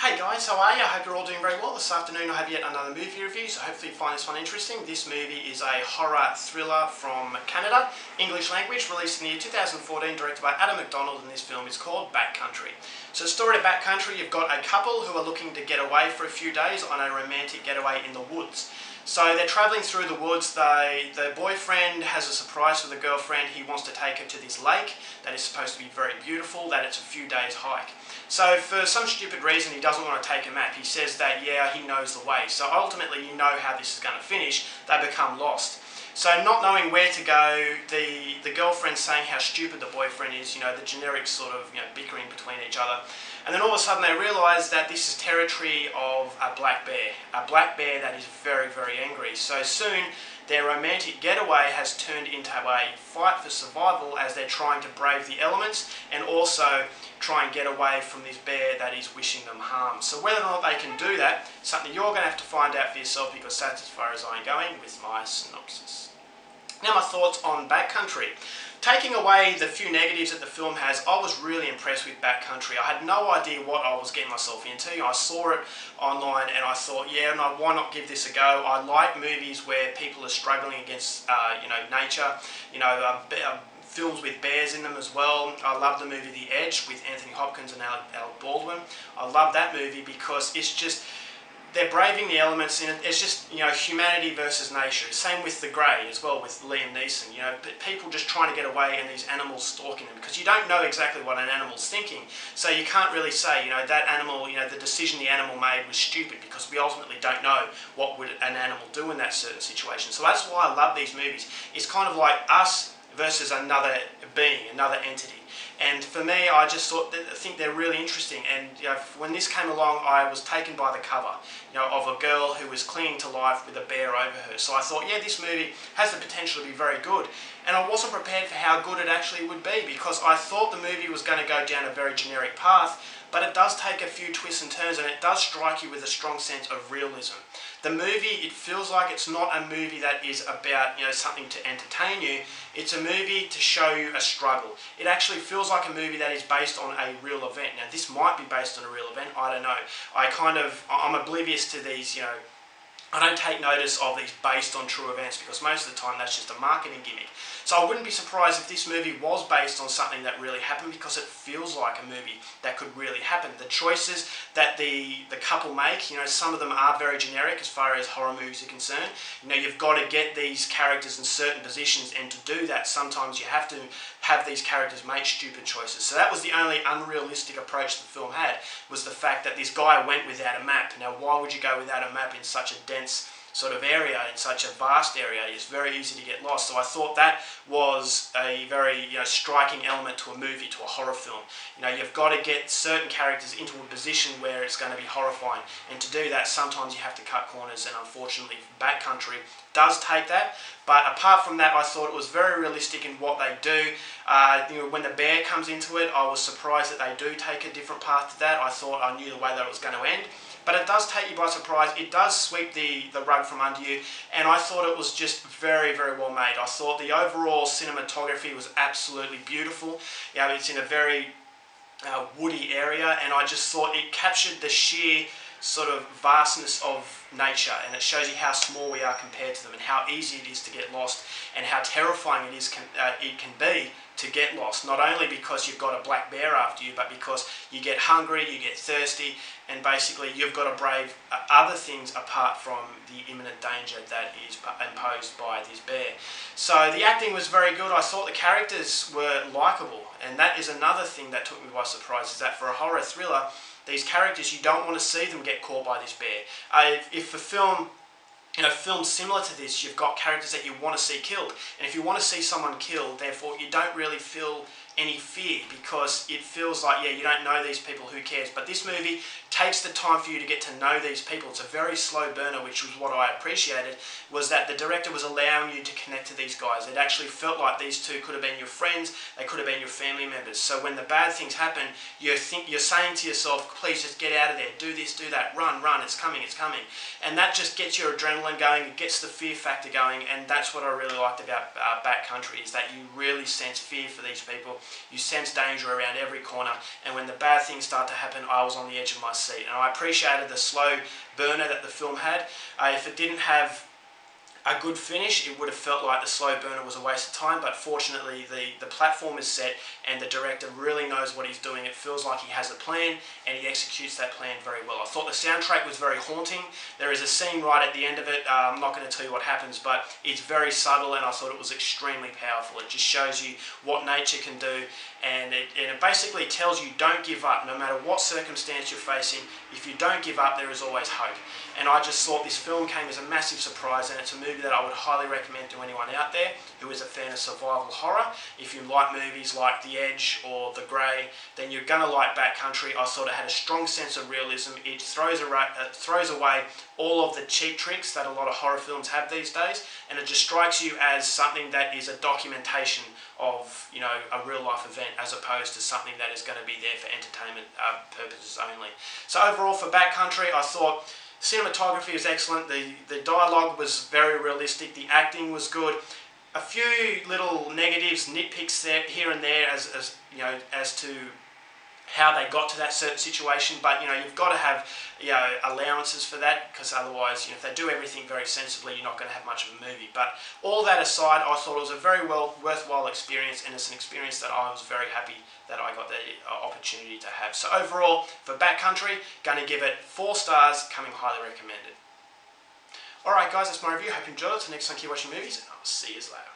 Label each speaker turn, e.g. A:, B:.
A: Hey guys, how are you? I hope you're all doing very well. This afternoon I have yet another movie review, so hopefully you find this one interesting. This movie is a horror thriller from Canada, English language, released in the year 2014, directed by Adam McDonald, and this film is called Backcountry. So the story of Backcountry, you've got a couple who are looking to get away for a few days on a romantic getaway in the woods. So they're travelling through the woods. The boyfriend has a surprise for the girlfriend. He wants to take her to this lake that is supposed to be very beautiful, that it's a few days hike. So for some stupid reason he doesn't want to take a map. He says that, yeah, he knows the way. So ultimately you know how this is going to finish. They become lost. So not knowing where to go, the girlfriend's saying how stupid the boyfriend is, the generic sort of bickering between each other. And then all of a sudden they realise that this is territory of a black bear that is very, very angry. So soon their romantic getaway has turned into a fight for survival as they're trying to brave the elements and also try and get away from this bear that is wishing them harm. So whether or not they can do that, something you're going to have to find out for yourself, because that's as far as I'm going with my synopsis. Now my thoughts on Backcountry. Taking away the few negatives that the film has, I was really impressed with Backcountry. I had no idea what I was getting myself into. I saw it online and I thought, yeah, no, why not give this a go? I like movies where people are struggling against, nature. Films with bears in them as well. I love the movie The Edge with Anthony Hopkins and Alec Baldwin. I love that movie because it's just, they're braving the elements, and it's just, humanity versus nature. Same with The Grey as well, with Liam Neeson. People just trying to get away and these animals stalking them, because you don't know exactly what an animal's thinking. So you can't really say, that animal, the decision the animal made was stupid, because we ultimately don't know what would an animal do in that certain situation. So that's why I love these movies. It's kind of like us versus another being, another entity. And for me, I think they're really interesting. And when this came along, I was taken by the cover, of a girl who was clinging to life with a bear over her. So I thought, yeah, this movie has the potential to be very good. And I wasn't prepared for how good it actually would be, because I thought the movie was going to go down a very generic path, but it does take a few twists and turns, and it does strike you with a strong sense of realism. The movie, it feels like it's not a movie that is about, something to entertain you. It's a movie to show you a struggle. It actually feels like a movie that is based on a real event. Now, this might be based on a real event, I don't know. I'm oblivious to these, I don't take notice of these based on true events, because most of the time that's just a marketing gimmick. So I wouldn't be surprised if this movie was based on something that really happened, because it feels like a movie that could really happen. The choices that the couple make, some of them are very generic as far as horror movies are concerned. You've got to get these characters in certain positions, and to do that sometimes you have to have these characters make stupid choices. So that was the only unrealistic approach the film had, was the fact that this guy went without a map. Now, why would you go without a map in such a dense sort of area, in such a vast area? It's very easy to get lost. So I thought that was a very striking element to a movie, to a horror film. You've got to get certain characters into a position where it's going to be horrifying, and to do that sometimes you have to cut corners, and unfortunately Backcountry does take that. But apart from that, I thought it was very realistic in what they do. When the bear comes into it, I was surprised that they do take a different path to that. I thought I knew the way that it was going to end. But it does take you by surprise. It does sweep the rug from under you, and I thought it was just very, very well made. I thought the overall cinematography was absolutely beautiful. It's in a very woody area, and I just thought it captured the sheer sort of vastness of nature, and it shows you how small we are compared to them, and how easy it is to get lost, and how terrifying it can be to get lost. Not only because you've got a black bear after you, but because you get hungry, you get thirsty, and basically you've got to brave other things apart from the imminent danger that is imposed by this bear. So the acting was very good. I thought the characters were likeable, and that is another thing that took me by surprise, is that for a horror thriller, these characters, you don't want to see them get caught by this bear. If a film, films similar to this, you've got characters that you want to see killed. And if you want to see someone killed, therefore you don't really feel any fear, because it feels like, yeah, you don't know these people, who cares? But this movie takes the time for you to get to know these people. It's a very slow burner, which was what I appreciated, was that the director was allowing you to connect to these guys. It actually felt like these two could have been your friends, they could have been your family members. So when the bad things happen, you're saying to yourself, please just get out of there, do this, do that, run, it's coming, it's coming. And that just gets your adrenaline going, it gets the fear factor going, and that's what I really liked about Backcountry, is that you really sense fear for these people, You sense danger around every corner, and when the bad things start to happen, I was on the edge of my seat. And I appreciated the slow burner that the film had. If it didn't have a good finish, it would have felt like the slow burner was a waste of time, but fortunately the platform is set and the director really knows what he's doing. It feels like he has a plan and he executes that plan very well. I thought the soundtrack was very haunting. There is a scene right at the end of it, I'm not going to tell you what happens, but it's very subtle and I thought it was extremely powerful. It just shows you what nature can do, and it basically tells you don't give up. No matter what circumstance you're facing, if you don't give up, there is always hope. And I just thought this film came as a massive surprise, and it's a movie that I would highly recommend to anyone out there who is a fan of survival horror. If you like movies like The Edge or The Grey, then you're going to like Backcountry. I thought it had a strong sense of realism. It throws away all of the cheap tricks that a lot of horror films have these days, and it just strikes you as something that is a documentation of, you know, a real life event, as opposed to something that is going to be there for entertainment purposes only. So overall for Backcountry, I thought cinematography was excellent, the dialogue was very realistic, the acting was good. A few little negatives, nitpicks there, here and there, as you know, as to how they got to that certain situation, but you know, you've got to have, you know, allowances for that, because otherwise, you know, if they do everything very sensibly, you're not going to have much of a movie. But all that aside, I thought it was a very worthwhile experience, and it's an experience that I was very happy that I got the opportunity to have. So overall, for Backcountry, going to give it 4 stars, coming highly recommended. Alright guys, that's my review. Hope you enjoyed it. Till next time, keep watching movies, and I'll see you later.